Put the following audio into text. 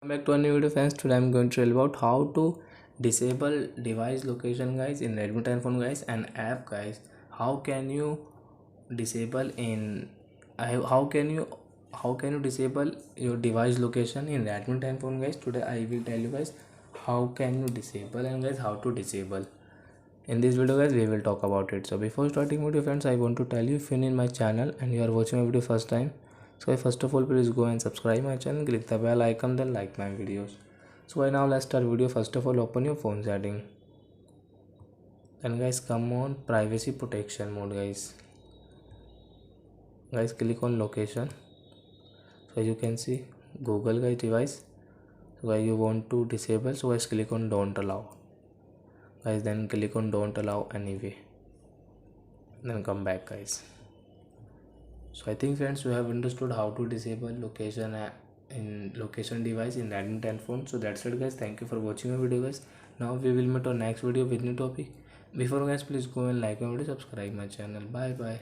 Welcome back to a new video, friends. Today I'm going to tell you about how to disable device location, guys, in Redmi 10 phone, guys, and app, guys. How can you disable in how can you disable your device location in Redmi 10 phone, guys? Today I will tell you guys how can you disable and guys how to disable. In this video, guys, we will talk about it. So before starting video, friends, I want to tell you, if you're in my channel and you are watching my video first time, so first of all, please go and subscribe my channel, click the bell icon, then like my videos. So now let's start video. First of all, open your phone setting. Then guys, come on privacy protection mode, guys. Guys, click on location. So as you can see, Google, guys, device. So guys, you want to disable, so guys click on don't allow. Guys, then click on don't allow anyway. Then come back, guys. So I think, friends, you have understood how to disable location in location device in Redmi 10 phone. So that's it, guys. Thank you for watching my video, guys. Now we will meet on next video with new topic. Before, guys, please go and like my video, subscribe my channel. Bye bye.